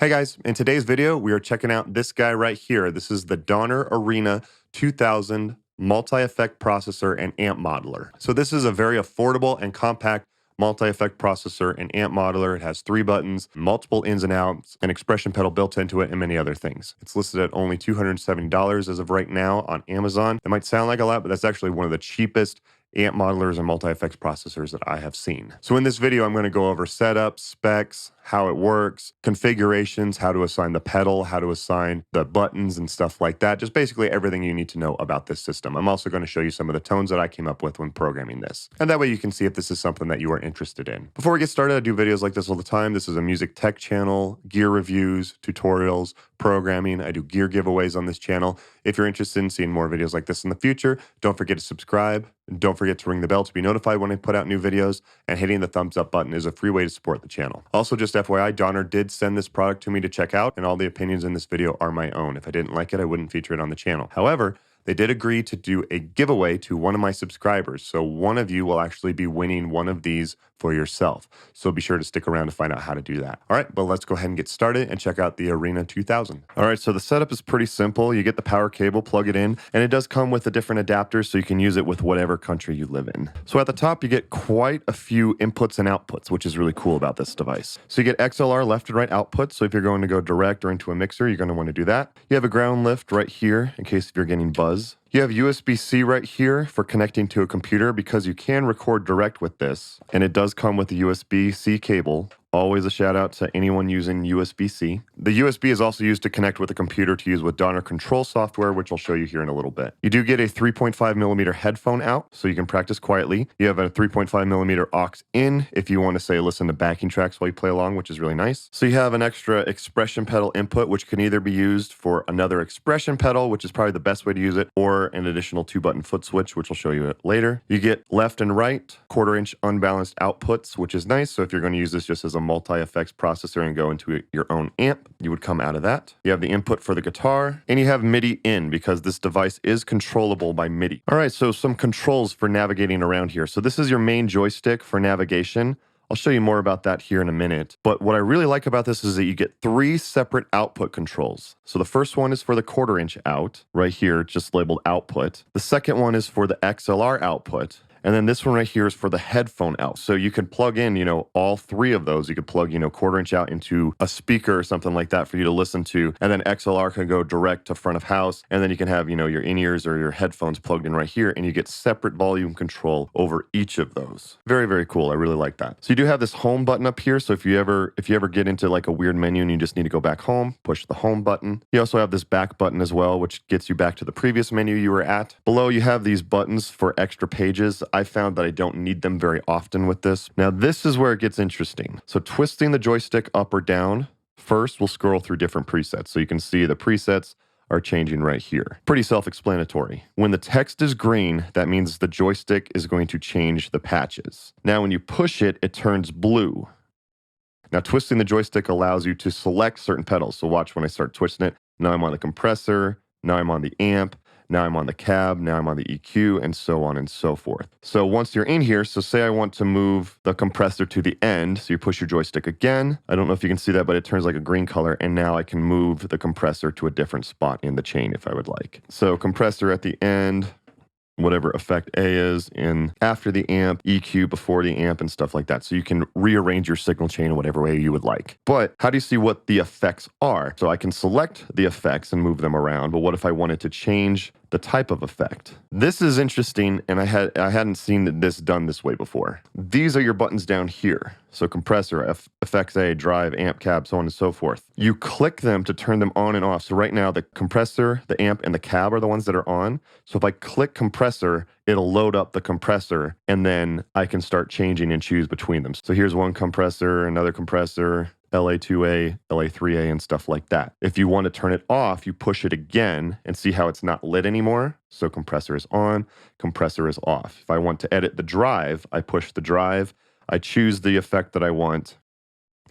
Hey guys, in today's video, we are checking out this guy right here. This is the DONNER Arena 2000 multi-effect processor and amp modeler. So this is a very affordable and compact multi-effect processor and amp modeler. It has 3 buttons, multiple ins and outs, an expression pedal built into it, and many other things. It's listed at only $270 as of right now on Amazon. It might sound like a lot, but that's actually one of the cheapest amp modelers and multi-effects processors that I have seen. So in this video, I'm going to go over setup, specs, how it works, configurations, how to assign the pedal, how to assign the buttons and stuff like that. Just basically everything you need to know about this system. I'm also going to show you some of the tones that I came up with when programming this. And that way you can see if this is something that you are interested in. Before we get started, I do videos like this all the time. This is a music tech channel, gear reviews, tutorials, programming. I do gear giveaways on this channel. If you're interested in seeing more videos like this in the future, don't forget to subscribe. Don't forget to ring the bell to be notified when I put out new videos, and hitting the thumbs up button is a free way to support the channel. Also, just FYI, Donner did send this product to me to check out, and all the opinions in this video are my own. If I didn't like it, I wouldn't feature it on the channel. However, they did agree to do a giveaway to one of my subscribers. So one of you will actually be winning one of these for yourself. So be sure to stick around to find out how to do that. All right, but let's go ahead and get started and check out the Arena 2000. All right, so the setup is pretty simple. You get the power cable, plug it in, and it does come with a different adapter so you can use it with whatever country you live in. So at the top, you get quite a few inputs and outputs, which is really cool about this device. So you get XLR left and right outputs. So if you're going to go direct or into a mixer, you're going to want to do that. You have a ground lift right here in case if you're getting buzz. You have USB-C right here for connecting to a computer because you can record direct with this, and it does come with a USB-C cable. Always a shout out to anyone using USB-C. The USB is also used to connect with a computer to use with Donner control software, which I'll show you here in a little bit. You do get a 3.5mm headphone out, so you can practice quietly. You have a 3.5mm aux in if you want to, say, listen to backing tracks while you play along, which is really nice. So you have an extra expression pedal input, which can either be used for another expression pedal, which is probably the best way to use it, or an additional 2-button foot switch, which I'll show you later. You get left and right 1/4-inch unbalanced outputs, which is nice. So if you're going to use this just as a multi-effects processor and go into your own amp, you would come out of that. You have the input for the guitar, and you have MIDI in because this device is controllable by MIDI. All right, so some controls for navigating around here. So this is your main joystick for navigation. I'll show you more about that here in a minute. But what I really like about this is that you get 3 separate output controls. So the first one is for the 1/4-inch out, right here, just labeled output. The second one is for the XLR output. And then this one right here is for the headphone out. So you can plug in, all 3 of those. You could plug, 1/4-inch out into a speaker or something like that for you to listen to. And then XLR can go direct to front of house. And then you can have, your in-ears or your headphones plugged in right here. And you get separate volume control over each of those. Very, very cool. I really like that. So you do have this home button up here. So if you ever get into like a weird menu and you just need to go back home, push the home button. You also have this back button as well, which gets you back to the previous menu you were at. Below you have these buttons for extra pages. I found that I don't need them very often with this. Now this is where it gets interesting. So twisting the joystick up or down, first we'll scroll through different presets. So you can see the presets are changing right here. Pretty self-explanatory. When the text is green, that means the joystick is going to change the patches. Now when you push it, it turns blue. Now twisting the joystick allows you to select certain pedals. So watch when I start twisting it. Now I'm on the compressor, now I'm on the amp, now I'm on the cab, now I'm on the EQ, and so on and so forth. So once you're in here, so say I want to move the compressor to the end, so you push your joystick again. I don't know if you can see that, but it turns like a green color, and now I can move the compressor to a different spot in the chain if I would like. So compressor at the end, whatever effect A is in after the amp, EQ before the amp, and stuff like that. So you can rearrange your signal chain in whatever way you would like. But how do you see what the effects are? So I can select the effects and move them around, but what if I wanted to change the type of effect? This is interesting, and I hadn't seen this done this way before. These are your buttons down here. So compressor, effects A, drive, amp, cab, so on and so forth. You click them to turn them on and off. So right now the compressor, the amp, and the cab are the ones that are on. So if I click compressor, it'll load up the compressor, and then I can start changing and choose between them. So here's one compressor, another compressor, LA2A, LA3A, and stuff like that. If you want to turn it off, you push it again and see how it's not lit anymore. So compressor is on, compressor is off. If I want to edit the drive, I push the drive, I choose the effect that I want,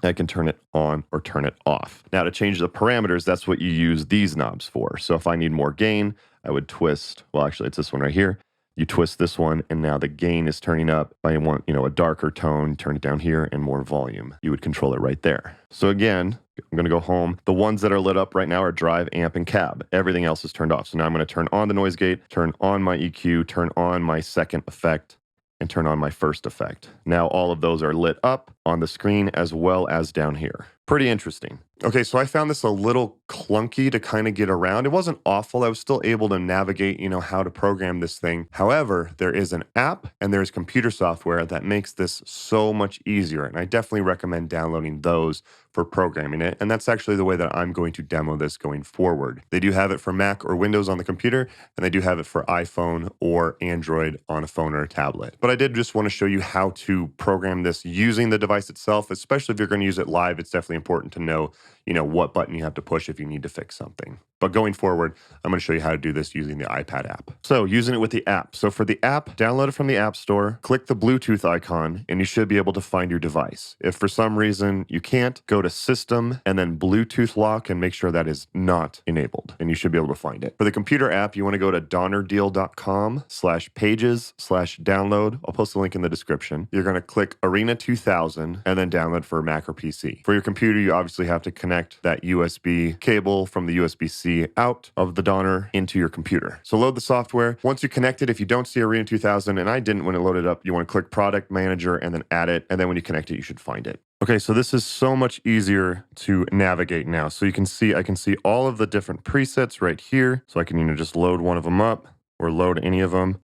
I can turn it on or turn it off. Now to change the parameters, that's what you use these knobs for. So if I need more gain, I would twist, well actually it's this one right here. you twist this one, and now the gain is turning up. If I want, a darker tone, turn it down here, and more volume. You would control it right there. So again, I'm going to go home. The ones that are lit up right now are drive, amp, and cab. Everything else is turned off. So now I'm going to turn on the noise gate, turn on my EQ, turn on my second effect, and turn on my first effect. Now all of those are lit up on the screen as well as down here. Pretty interesting. Okay, so I found this a little clunky to kind of get around. It wasn't awful. I was still able to navigate, how to program this thing. However, there is an app and there's computer software that makes this so much easier. And I definitely recommend downloading those for programming it. And that's actually the way that I'm going to demo this going forward. They do have it for Mac or Windows on the computer, and they do have it for iPhone or Android on a phone or a tablet. But I did just want to show you how to program this using the device itself, especially if you're going to use it live. It's definitely important to know what button you have to push if you need to fix something. But going forward, I'm going to show you how to do this using the iPad app. So using it with the app. So for the app, download it from the App Store, click the Bluetooth icon, and you should be able to find your device. If for some reason you can't, go to System and then Bluetooth lock and make sure that is not enabled, and you should be able to find it. For the computer app, you want to go to donnerdeal.com/pages/download. I'll post a link in the description. You're going to click Arena 2000 and then download for Mac or PC. For your computer, you obviously have to connect that USB cable from the USB-C out of the Donner into your computer. So load the software. Once you connect it, if you don't see Arena 2000, and I didn't when it loaded up, you want to click Product Manager and then add it. And then when you connect it, you should find it. Okay, so this is so much easier to navigate now. So you can see, I can see all of the different presets right here. So I can just load one of them up or load any of them.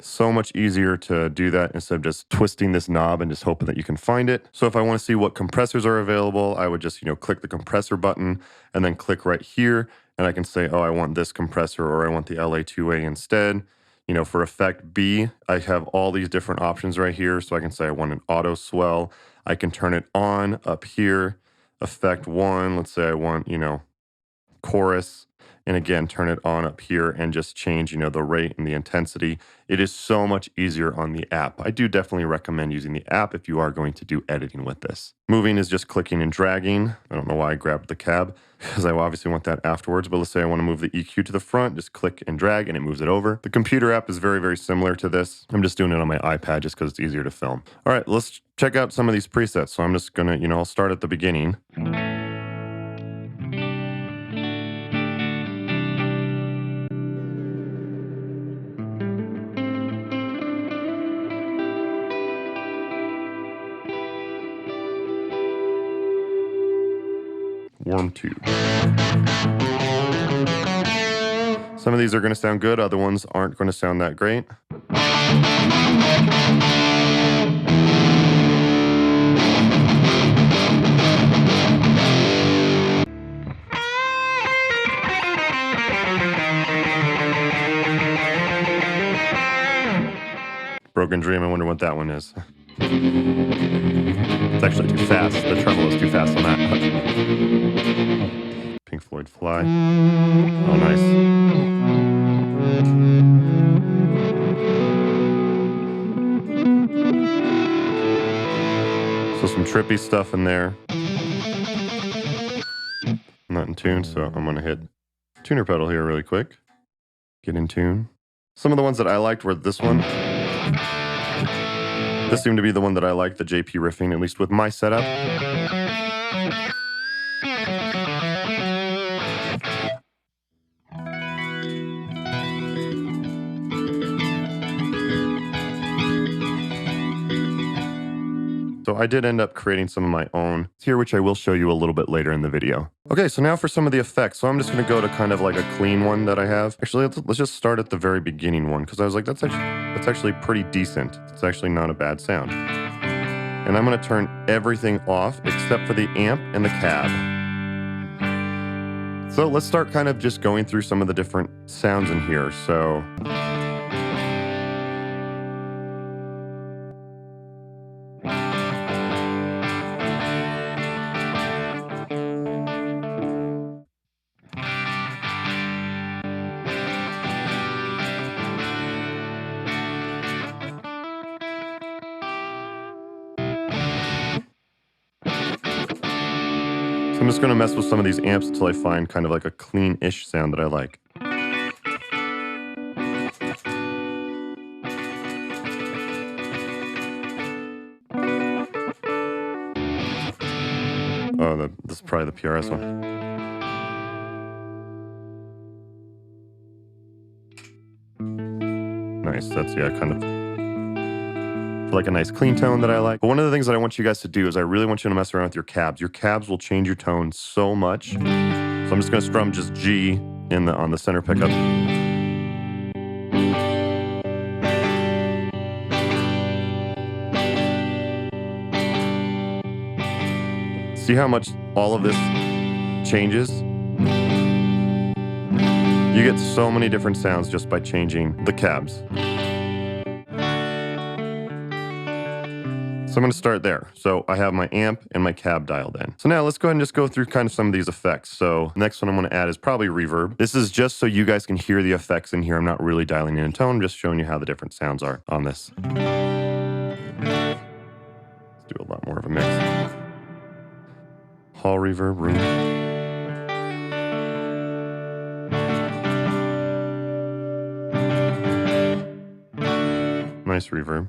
So much easier to do that instead of just twisting this knob and just hoping that you can find it. So if I want to see what compressors are available, I would just, click the compressor button and then click right here. And I can say, oh, I want this compressor or I want the LA2A instead. For effect B, I have all these different options right here. So I can say I want an auto swell. I can turn it on up here. Effect 1, let's say I want, chorus. And again, turn it on up here and just change, the rate and the intensity. It is so much easier on the app. I do definitely recommend using the app if you are going to do editing with this. Moving is just clicking and dragging. I don't know why I grabbed the cab because I obviously want that afterwards. But let's say I want to move the EQ to the front, just click and drag and it moves it over. The computer app is very, very similar to this. I'm just doing it on my iPad just because it's easier to film. All right, let's check out some of these presets. So I'm just going to, I'll start at the beginning. Warm tube. Some of these are going to sound good, other ones aren't going to sound that great. Broken Dream, I wonder what that one is. It's actually too fast. The tremolo is too fast on that. Pink Floyd Fly. Oh, nice. So some trippy stuff in there. I'm not in tune, so I'm going to hit tuner pedal here really quick. Get in tune. Some of the ones that I liked were this one. This seemed to be the one that I liked, the JP riffing, at least with my setup. So I did end up creating some of my own here, which I will show you a little bit later in the video. Okay, so now for some of the effects. So I'm just going to go to kind of like a clean one that I have. Actually, let's just start at the very beginning one, because I was like, that's actually pretty decent. It's actually not a bad sound. And I'm going to turn everything off except for the amp and the cab. So let's start kind of just going through some of the different sounds in here. So I'm just going to mess with some of these amps until I find kind of like a clean-ish sound that I like. this is probably the PRS one. Nice, that's, yeah, kind of like a nice clean tone that I like. But one of the things that I want you guys to do is I really want you to mess around with your cabs. Your cabs will change your tone so much. So I'm just gonna strum just G on the center pickup. See how much all of this changes? You get so many different sounds just by changing the cabs. So I'm going to start there. So I have my amp and my cab dialed in. So now let's go ahead and just go through kind of some of these effects. So next one I'm going to add is probably reverb. This is just so you guys can hear the effects in here. I'm not really dialing in a tone, I'm just showing you how the different sounds are on this. Let's do a lot more of a mix. Hall reverb, room. Nice reverb.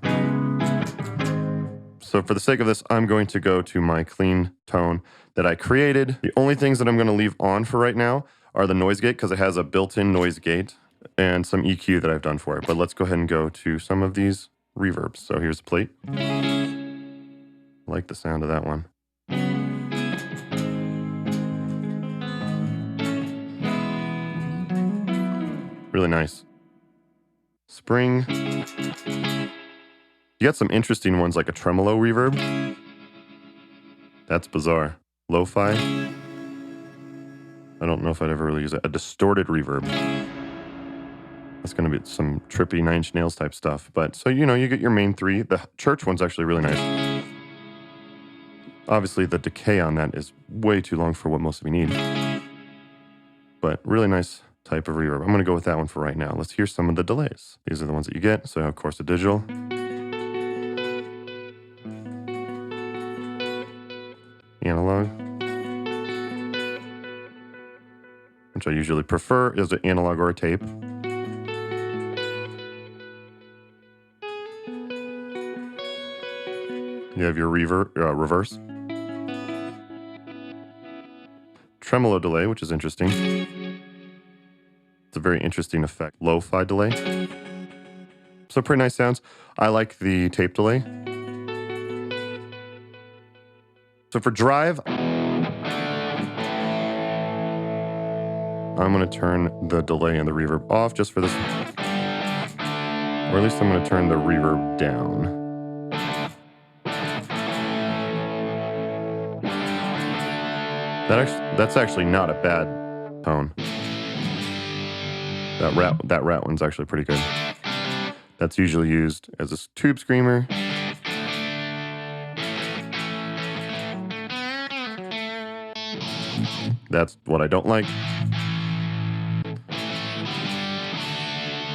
So for the sake of this, I'm going to go to my clean tone that I created. The only things that I'm going to leave on for right now are the noise gate, because it has a built-in noise gate, and some EQ that I've done for it. But let's go ahead and go to some of these reverbs. So here's the plate. I like the sound of that one. Really nice. Spring. You got some interesting ones like a tremolo reverb. That's bizarre. Lo-fi. I don't know if I'd ever really use it. A distorted reverb. That's going to be some trippy Nine Inch Nails type stuff. But so, you know, you get your main three. The church one's actually really nice. Obviously, the decay on that is way too long for what most of you need. But really nice type of reverb. I'm going to go with that one for right now. Let's hear some of the delays. These are the ones that you get. So, of course, the digital. Analog, which I usually prefer is an analog or a tape. You have your reverse. Tremolo delay, which is interesting. It's a very interesting effect. Lo-fi delay. So pretty nice sounds. I like the tape delay. So for drive, I'm going to turn the delay and the reverb off just for this. Or at least I'm going to turn the reverb down. That's actually not a bad tone. That rat one's actually pretty good. That's usually used as a tube screamer. That's what I don't like.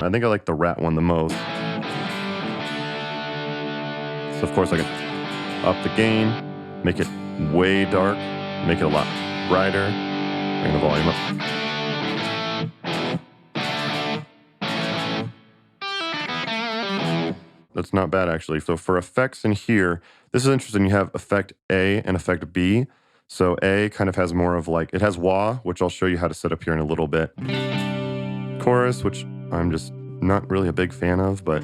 I think I like the rat one the most. So of course I can up the gain, make it way dark, make it a lot brighter, bring the volume up. That's not bad actually. So for effects in here, this is interesting. You have effect A and effect B. So A kind of has more of like, it has wah, which I'll show you how to set up here in a little bit. Chorus, which I'm just not really a big fan of, but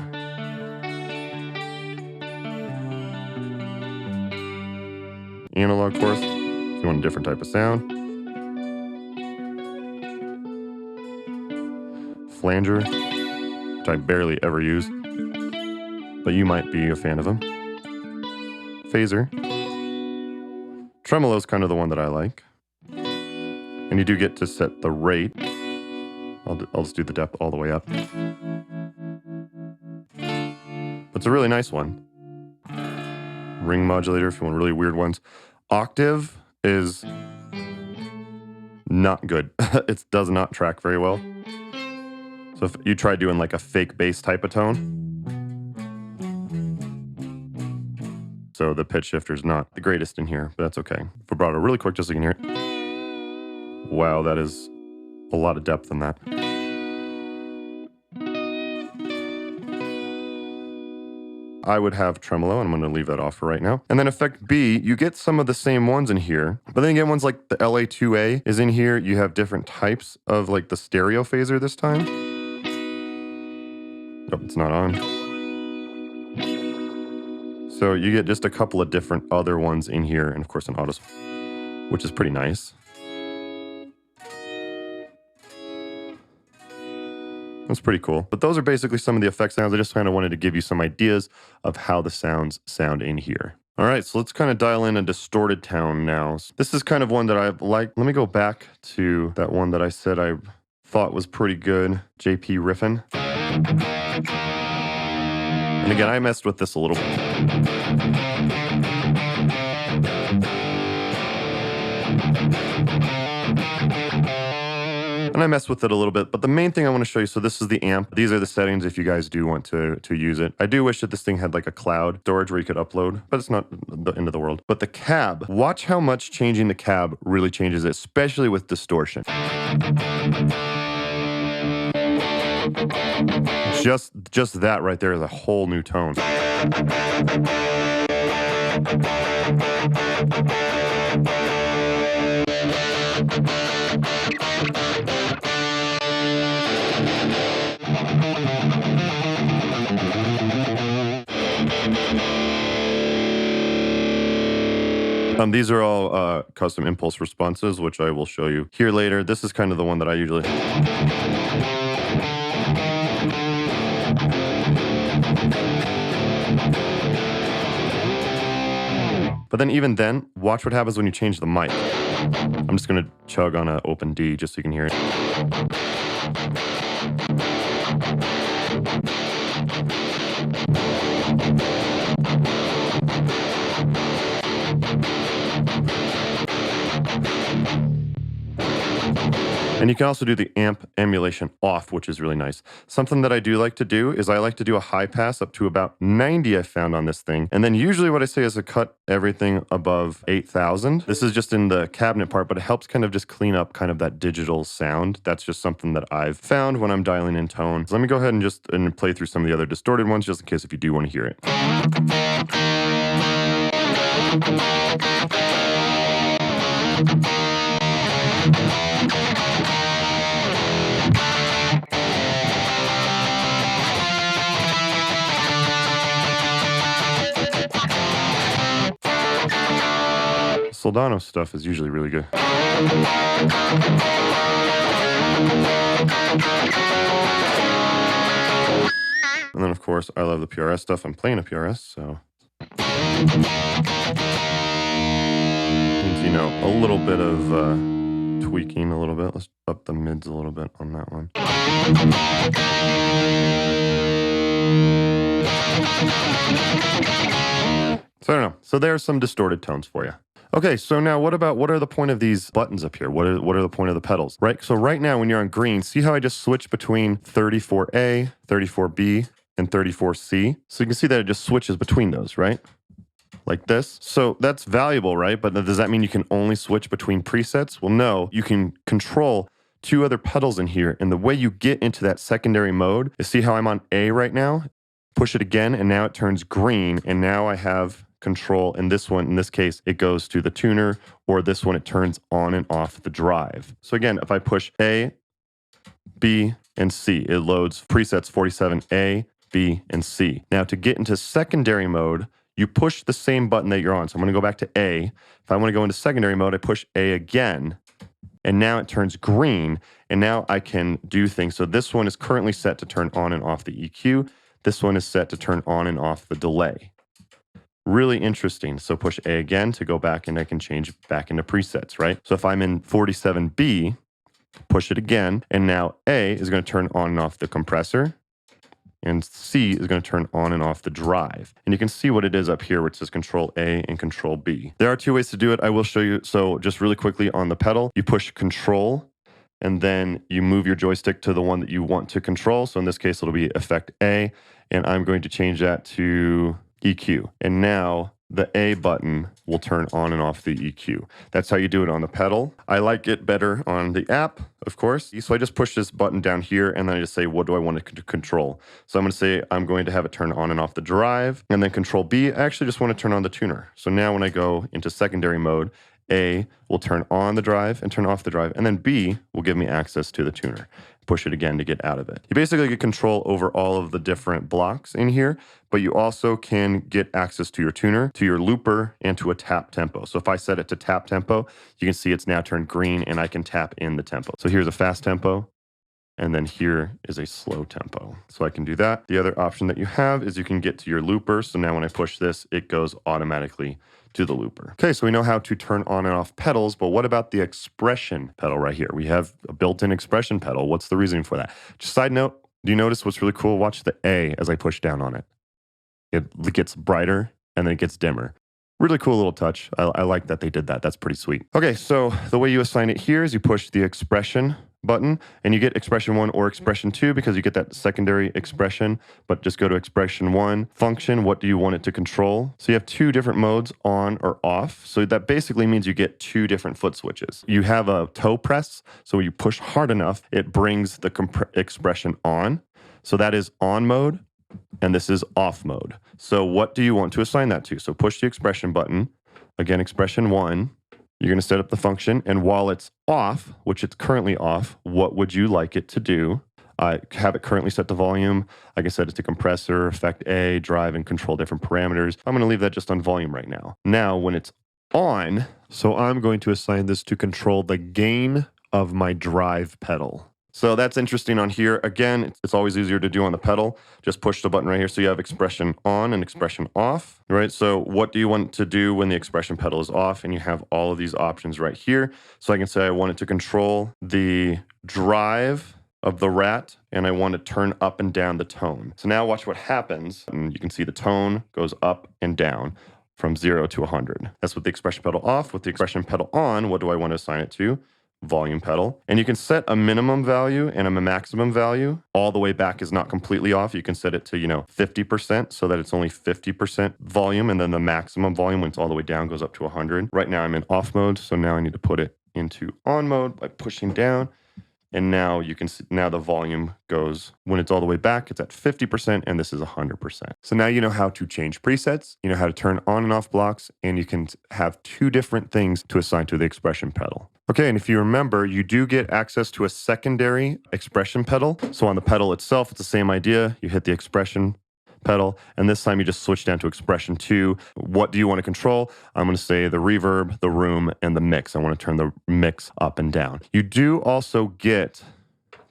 analog chorus, if you want a different type of sound. Flanger, which I barely ever use, but you might be a fan of them. Phaser. Tremolo is kind of the one that I like. And you do get to set the rate. I'll just do the depth all the way up. It's a really nice one. Ring modulator if you want really weird ones. Octave is not good. It does not track very well. So if you try doing like a fake bass type of tone, so the pitch shifter's not the greatest in here, but that's okay. Vibrato really quick just so you can hear it. Wow, that is a lot of depth in that. I would have tremolo, and I'm going to leave that off for right now. And then effect B, you get some of the same ones in here, but then you get ones like the LA2A is in here. You have different types of like the stereo phaser this time. Oh, it's not on. So you get just a couple of different other ones in here, and of course an auto, which is pretty nice. That's pretty cool. But those are basically some of the effect sounds. I just kind of wanted to give you some ideas of how the sounds sound in here. All right, so let's kind of dial in a distorted tone now. This is kind of one that I like. Let me go back to that one that I said I thought was pretty good, JP Riffin. And again, I messed with this a little bit. And I messed with it a little bit, but the main thing I want to show you, so this is the amp. These are the settings if you guys do want to use it. I do wish that this thing had like a cloud storage where you could upload, but it's not the end of the world. But the cab, watch how much changing the cab really changes it, especially with distortion. Just that right there is a whole new tone. These are all custom impulse responses, which I will show you here later. This is kind of the one that I usually... But then even then, watch what happens when you change the mic. I'm just going to chug on an open D just so you can hear it. And you can also do the amp emulation off, which is really nice. Something that I do like to do is I like to do a high pass up to about 90 I found on this thing. And then usually what I say is to cut everything above 8,000. This is just in the cabinet part, but it helps kind of just clean up kind of that digital sound. That's just something that I've found when I'm dialing in tone. So let me go ahead and just play through some of the other distorted ones just in case if you do want to hear it. Soldano stuff is usually really good. And then, of course, I love the PRS stuff. I'm playing a PRS, so... means, you know, a little bit of tweaking a little bit. Let's up the mids a little bit on that one. So I don't know. So there are some distorted tones for you. Okay, so now what are the point of these buttons up here? What are the point of the pedals, right? So right now when you're on green, see how I just switched between 34A, 34B, and 34C? So you can see that it just switches between those, right? Like this. So that's valuable, right? But does that mean you can only switch between presets? Well, no, you can control two other pedals in here. And the way you get into that secondary mode is, see how I'm on A right now? Push it again, and now it turns green, and now I have control. In this one, in this case, it goes to the tuner, or this one, it turns on and off the drive. So again, if I push A, B, and C, it loads presets 47A, B, and C. Now to get into secondary mode, you push the same button that you're on. So I'm going to go back to A. If I want to go into secondary mode, I push A again, and now it turns green, and now I can do things. So this one is currently set to turn on and off the EQ. This one is set to turn on and off the delay. Really interesting. So push A again to go back, and I can change back into presets, right? So if I'm in 47B, push it again, and now A is going to turn on and off the compressor, and C is going to turn on and off the drive. And you can see what it is up here, which says Control A and Control B. There are two ways to do it. I will show you. So just really quickly on the pedal, you push Control, and then you move your joystick to the one that you want to control. So in this case, it'll be Effect A, and I'm going to change that to EQ. And now the A button will turn on and off the EQ. That's how you do it on the pedal. I like it better on the app, of course. So I just push this button down here and then I just say, what do I want to control? So I'm going to say I'm going to have it turn on and off the drive, and then control B, I actually just want to turn on the tuner. So now when I go into secondary mode, A will turn on the drive and turn off the drive, and then B will give me access to the tuner. Push it again to get out of it. You basically get control over all of the different blocks in here, but you also can get access to your tuner, to your looper, and to a tap tempo. So if I set it to tap tempo, you can see it's now turned green and I can tap in the tempo. So here's a fast tempo, and then here is a slow tempo. So I can do that. The other option that you have is you can get to your looper. So now when I push this, it goes automatically to the looper. Okay, so we know how to turn on and off pedals, but what about the expression pedal right here? We have a built-in expression pedal. What's the reasoning for that? Just side note, do you notice what's really cool? Watch the A as I push down on it. It gets brighter and then it gets dimmer. Really cool little touch. I like that they did that. That's pretty sweet. Okay, so the way you assign it here is you push the expression button and you get expression 1 or expression 2 because you get that secondary expression, but just go to expression 1. Function, what do you want it to control? So you have 2 different modes, on or off. So that basically means you get 2 different foot switches. You have a toe press, so when you push hard enough, it brings the expression on. So that is on mode, and this is off mode. So what do you want to assign that to? So push the expression button. Again, expression 1. You're going to set up the function, and while it's off, which it's currently off, what would you like it to do? I have it currently set to volume. I can set it to compressor, effect A, drive, and control different parameters. I'm going to leave that just on volume right now. Now, when it's on, so I'm going to assign this to control the gain of my drive pedal. So that's interesting on here. Again, it's always easier to do on the pedal. Just push the button right here. So you have expression on and expression off, right? So what do you want to do when the expression pedal is off? And you have all of these options right here. So I can say I want it to control the drive of the rat, and I want to turn up and down the tone. So now watch what happens. And you can see the tone goes up and down from 0 to 100. That's with the expression pedal off. With the expression pedal on, what do I want to assign it to? Volume pedal. And you can set a minimum value and a maximum value. All the way back is not completely off. You can set it to, 50% so that it's only 50% volume, and then the maximum volume when it's all the way down goes up to 100. Right now I'm in off mode, so now I need to put it into on mode by pushing down. And now you can see, now the volume goes, when it's all the way back, it's at 50%, and this is 100%. So now you know how to change presets, you know how to turn on and off blocks, and you can have 2 different things to assign to the expression pedal. Okay, and if you remember, you do get access to a secondary expression pedal. So on the pedal itself, it's the same idea. You hit the expression pedal, and this time you just switch down to expression 2. What do you want to control? I'm going to say the reverb, the room, and the mix. I want to turn the mix up and down. You do also get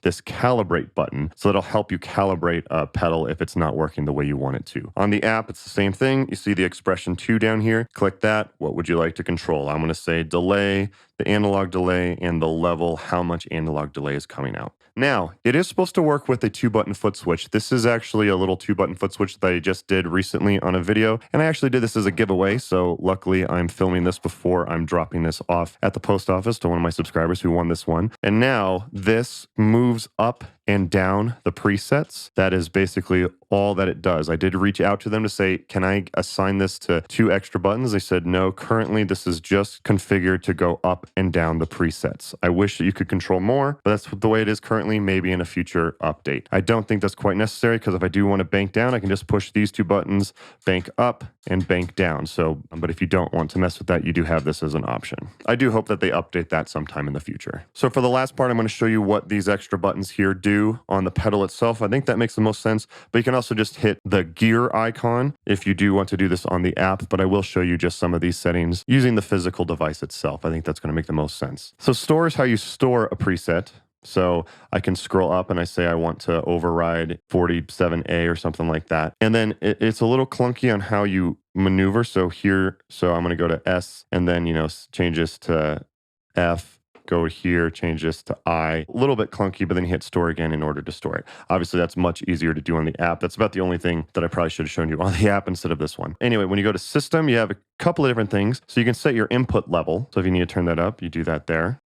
this calibrate button, so it'll help you calibrate a pedal if it's not working the way you want it to. On the app, it's the same thing. You see the expression 2 down here. Click that. What would you like to control? I'm going to say delay, the analog delay, and the level, how much analog delay is coming out. Now, it is supposed to work with a 2-button foot switch. This is actually a little 2-button foot switch that I just did recently on a video, and I actually did this as a giveaway, so luckily I'm filming this before I'm dropping this off at the post office to one of my subscribers who won this one. And now this moves up and down the presets. That is basically all that it does. I did reach out to them to say, can I assign this to 2 extra buttons? They said, no, currently this is just configured to go up and down the presets. I wish that you could control more, but that's the way it is currently, maybe in a future update. I don't think that's quite necessary, because if I do want to bank down, I can just push these 2 buttons, bank up and bank down. So, but if you don't want to mess with that, you do have this as an option. I do hope that they update that sometime in the future. So for the last part, I'm going to show you what these extra buttons here do on the pedal itself. I think that makes the most sense, but you can also just hit the gear icon if you do want to do this on the app, but I will show you just some of these settings using the physical device itself. I think that's going to make the most sense. So store is how you store a preset. So I can scroll up and I say I want to override 47A or something like that. And then it's a little clunky on how you maneuver. So here, so I'm going to go to S and then, change this to F. Go here, change this to I. A little bit clunky, but then you hit store again in order to store it. Obviously, that's much easier to do on the app. That's about the only thing that I probably should have shown you on the app instead of this one. Anyway, when you go to system, you have a couple of different things. So you can set your input level. So if you need to turn that up, you do that there.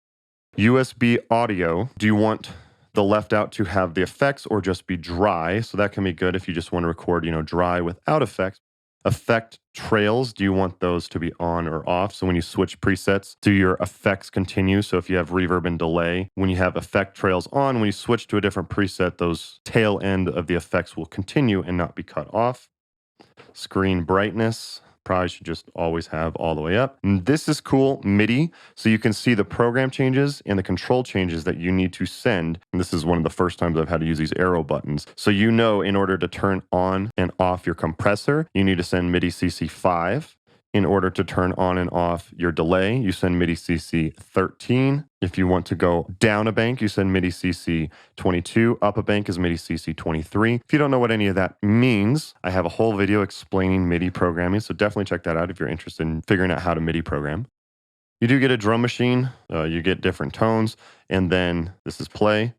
USB audio. Do you want the left out to have the effects or just be dry? So that can be good if you just want to record, dry without effects. Effect trails, do you want those to be on or off? So when you switch presets, do your effects continue? So if you have reverb and delay, when you have effect trails on, when you switch to a different preset, those tail end of the effects will continue and not be cut off. Screen brightness, probably should just always have all the way up. And this is cool, MIDI. So you can see the program changes and the control changes that you need to send. And this is one of the first times I've had to use these arrow buttons. So you know, in order to turn on and off your compressor, you need to send MIDI CC5. In order to turn on and off your delay, you send MIDI CC 13. If you want to go down a bank, you send MIDI CC 22. Up a bank is MIDI CC 23. If you don't know what any of that means, I have a whole video explaining MIDI programming, so definitely check that out if you're interested in figuring out how to MIDI program. You do get a drum machine. You get different tones, and then this is play,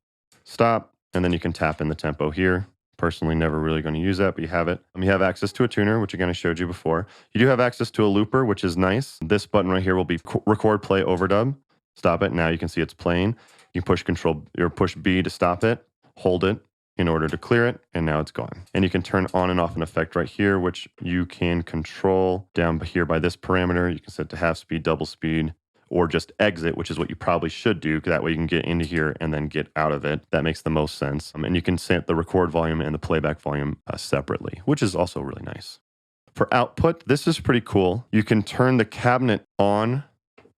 stop, and then you can tap in the tempo here. Personally, never really going to use that, but you have it. You have access to a tuner, which again I showed you before. You do have access to a looper, which is nice. This button right here will be record, play, overdub. Stop it. Now you can see it's playing. You push Control or push B to stop it. Hold it in order to clear it, and now it's gone. And you can turn on and off an effect right here, which you can control down here by this parameter. You can set to half speed, double speed, or just exit, which is what you probably should do, because that way you can get into here and then get out of it. That makes the most sense. And you can set the record volume and the playback volume separately, which is also really nice. For output, this is pretty cool. You can turn the cabinet on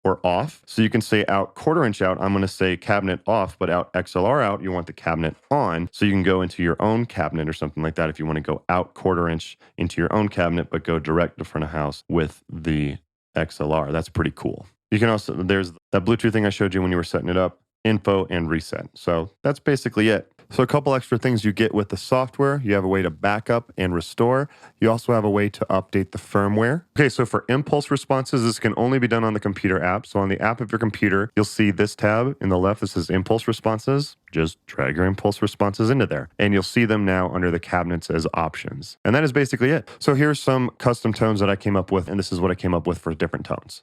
or off. So you can say out 1/4 inch out, I'm going to say cabinet off, but out XLR out, you want the cabinet on. So you can go into your own cabinet or something like that if you want to go out 1/4 inch into your own cabinet, but go direct to front of house with the XLR. That's pretty cool. You can also, there's that Bluetooth thing I showed you when you were setting it up, info and reset. So that's basically it. So a couple extra things you get with the software. You have a way to back up and restore. You also have a way to update the firmware. Okay, so for impulse responses, this can only be done on the computer app. So on the app of your computer, you'll see this tab in the left that says impulse responses. Just drag your impulse responses into there. And you'll see them now under the cabinets as options. And that is basically it. So here's some custom tones that I came up with, and this is what I came up with for different tones.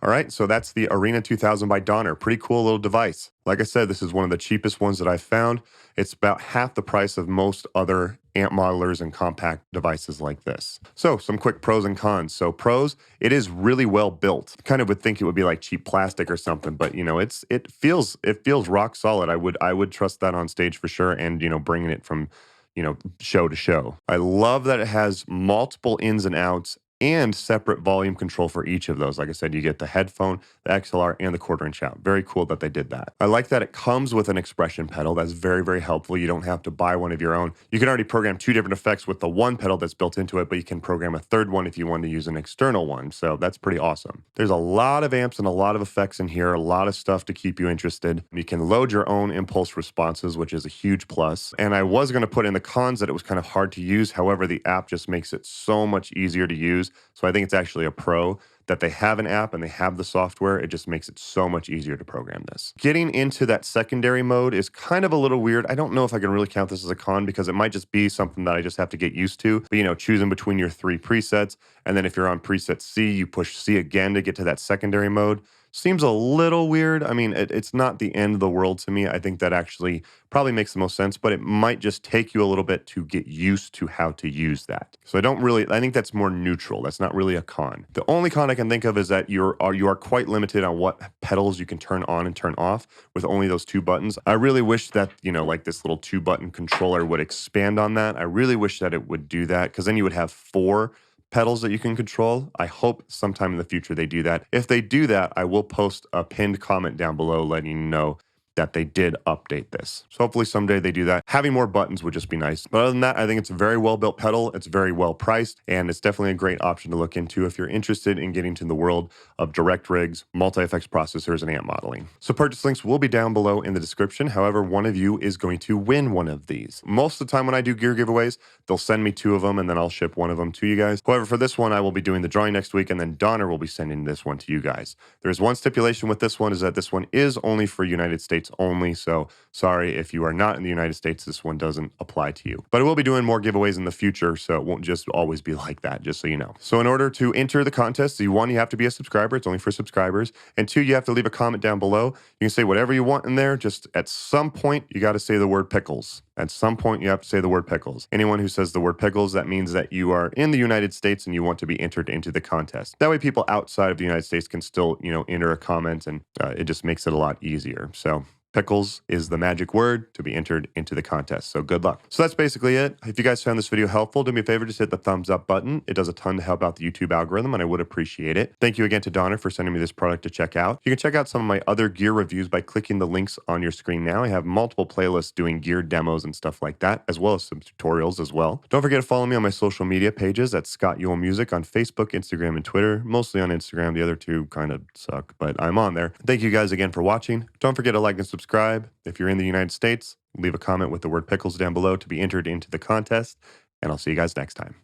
All right, so that's the Arena 2000 by Donner. Pretty cool little device. Like I said, this is one of the cheapest ones that I've found. It's about half the price of most other amp modelers and compact devices like this. So some quick pros and cons. So pros, it is really well built. Kind of would think it would be like cheap plastic or something, but you know, it feels rock solid. I would trust that on stage for sure, and you know, bringing it from show to show. I love that it has multiple ins and outs and separate volume control for each of those. Like I said, you get the headphone, the XLR, and the 1/4 inch out. Very cool that they did that. I like that it comes with an expression pedal. That's very, very helpful. You don't have to buy one of your own. You can already program 2 different effects with the one pedal that's built into it, but you can program a third one if you want to use an external one. So that's pretty awesome. There's a lot of amps and a lot of effects in here, a lot of stuff to keep you interested. You can load your own impulse responses, which is a huge plus. And I was going to put in the cons that it was kind of hard to use. However, the app just makes it so much easier to use. So I think it's actually a pro that they have an app and they have the software. It just makes it so much easier to program this. Getting into that secondary mode is kind of a little weird. I don't know if I can really count this as a con because it might just be something that I just have to get used to. But, choosing between your 3 presets. And then if you're on preset C, you push C again to get to that secondary mode. seems a little weird. I mean, it's not the end of the world to me. I think that actually probably makes the most sense, but it might just take you a little bit to get used to how to use that. So I think that's more neutral. That's not really a con. The only con I can think of is that you are quite limited on what pedals you can turn on and turn off with only those two buttons. I really wish that, like this little 2-button controller would expand on that. I really wish that it would do that, because then you would have 4 pedals that you can control. I hope sometime in the future they do that. If they do that, I will post a pinned comment down below letting you know that they did update this. So hopefully someday they do that. Having more buttons would just be nice. But other than that, I think it's a very well-built pedal. It's very well priced, and it's definitely a great option to look into if you're interested in getting to the world of direct rigs, multi-effects processors, and amp modeling. So purchase links will be down below in the description. However, one of you is going to win one of these. Most of the time when I do gear giveaways, they'll send me 2 of them, and then I'll ship one of them to you guys. However, for this one, I will be doing the drawing next week, and then Donner will be sending this one to you guys. There's one stipulation with this one, is that this one is only for United States only, so sorry if you are not in the United States, this one doesn't apply to you. But I will be doing more giveaways in the future, so it won't just always be like that, just so you know. So in order to enter the contest, 1, you have to be a subscriber. It's only for subscribers. And 2, you have to leave a comment down below. You can say whatever you want in there. Just at some point, you got to say the word pickles. At some point, you have to say the word pickles. Anyone who says the word pickles, that means that you are in the United States and you want to be entered into the contest. That way people outside of the United States can still, enter a comment, and it just makes it a lot easier. So pickles is the magic word to be entered into the contest. So good luck. So that's basically it. If you guys found this video helpful, do me a favor, just hit the thumbs up button. It does a ton to help out the YouTube algorithm, and I would appreciate it. Thank you again to Donner for sending me this product to check out. You can check out some of my other gear reviews by clicking the links on your screen now. I have multiple playlists doing gear demos and stuff like that, as well as some tutorials as well. Don't forget to follow me on my social media pages at Scott Ewell Music on Facebook, Instagram, and Twitter. Mostly on Instagram. The other 2 kind of suck, but I'm on there. Thank you guys again for watching. Don't forget to like and subscribe. If you're in the United States, leave a comment with the word pickles down below to be entered into the contest, and I'll see you guys next time.